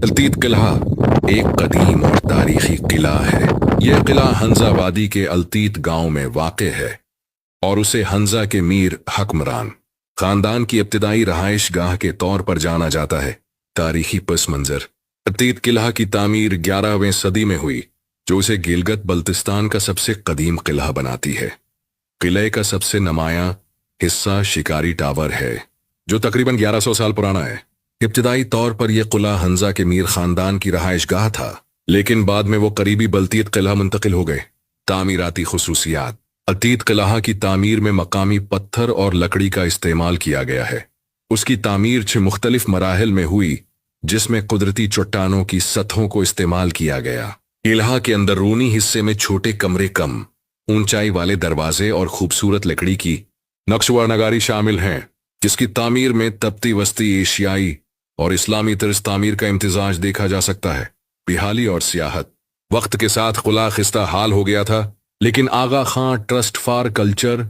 अल्तीत किला एक कदीम और तारीखी किला है। यह किला हंजा वादी के अल्तीत गांव में वाक़ है और उसे हंजा के मीर हकमरान खानदान की इब्तिदाई रहाइश गाह के तौर पर जाना जाता है। तारीखी पस मंजर। अल्तीत किला की तामीर 11वीं सदी में हुई, जो उसे गिलगित बल्तिस्तान का सबसे कदीम किला बनाती है। किले का सबसे नुमायां हिस्सा शिकारी टावर है, जो तकरीबन 1100 साल पुराना है। इब्तिदाई तौर पर यह किला हंजा के मीर खानदान की रहाइश गाह था, लेकिन बाद में वो करीबी बल्तीत किला मुंतकिल हो गए। तामीराती खुसूसियात। अतीत किला की तामीर में मकामी पत्थर और लकड़ी का इस्तेमाल किया गया है। उसकी तामीर 6 मुख्तलिफ मराहिल में हुई, जिसमें कुदरती चट्टानों की सतहों को इस्तेमाल किया गया। किला के अंदरूनी हिस्से में छोटे कमरे, कम ऊंचाई वाले दरवाजे और खूबसूरत लकड़ी की नक्शवा नगारी शामिल हैं, जिसकी तामीर में तबती वस्ती एशियाई और इस्लामी तर्ज तामीर का इम्तिजाज देखा जा सकता है। बिहाली और सियाहत। वक्त के साथ किला खिस्ता हाल हो गया था, लेकिन आगा खां ट्रस्ट फॉर कल्चर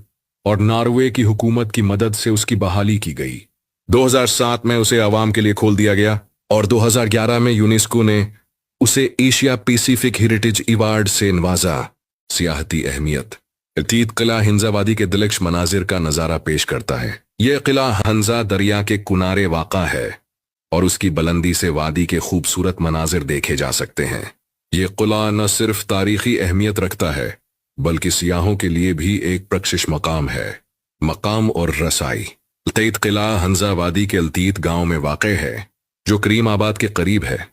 और नॉर्वे की हुकूमत की मदद से उसकी बहाली की गई। 2007 में उसे आवाम के लिए खोल दिया गया और 2011 में यूनेस्को ने उसे एशिया पैसिफिक हेरिटेज अवार्ड से नवाजा। सियाहती अहमियत। अतीत किला हंजा वादी के दिलकश मनाजिर का नज़ारा पेश करता है। यह किला हंजा दरिया के किनारे वाक़ा है और उसकी बुलंदी से वादी के खूबसूरत मनाजिर देखे जा सकते हैं। यह किला न सिर्फ तारीखी अहमियत रखता है, बल्कि सियाहों के लिए भी एक प्रकशिश मकाम है। मकाम और रसाई। अल्तीत किला हंजा वादी के अल्तीत गांव में वाक़ है, जो करीम आबाद के करीब है।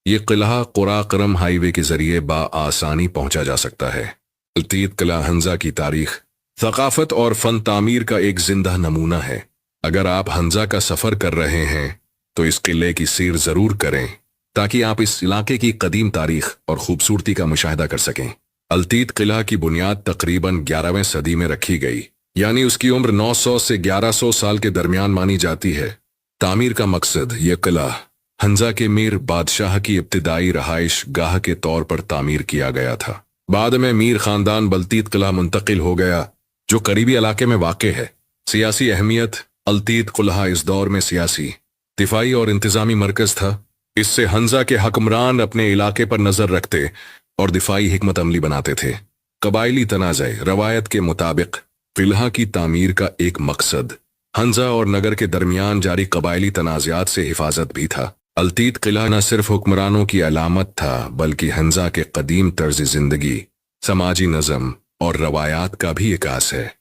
ये किला कुरा करम हाईवे के जरिए आसानी पहुंचा जा सकता है। अल्तीत किला हंजा की तारीख, थकाफत और फन तामीर का एक जिंदा नमूना है। अगर आप हंजा का सफ़र कर रहे हैं तो इस किले की सैर ज़रूर करें, ताकि आप इस इलाके की कदीम तारीख और खूबसूरती का मुशाहिदा कर सकें। अल्तीत किला की बुनियाद तकरीबन 11वीं सदी में रखी गई, यानी उसकी उम्र 900 से 1100 साल के दरमियान मानी जाती है। तामीर का मकसद, यह किला हंजा के मीर बादशाह की इब्तिदाई रहाइश गाह के तौर पर तामीर किया गया था। बाद में मीर खानदान बल्तीत किला मुंतकिल हो गया, जो करीबी इलाके में वाक़ है। सियासी अहमियत। अल्तीत किला इस दौर में सियासी, दिफाई और इंतजामी मरकज था। इससे हंजा के हकमरान अपने इलाके पर नजर रखते और दिफाई हिकमत अमली बनाते थे। कबायली तनाज़े। रवायत के मुताबिक किला की तामीर का एक मकसद हंजा और नगर के दरमियान जारी कबायली तनाज़ात से हिफाजत भी था। अल्तीत किला न सिर्फ हुक्मरानों की अलामत था, बल्कि हंजा के कदीम तर्ज जिंदगी, समाजी नज़म और रवायात का भी इकास है।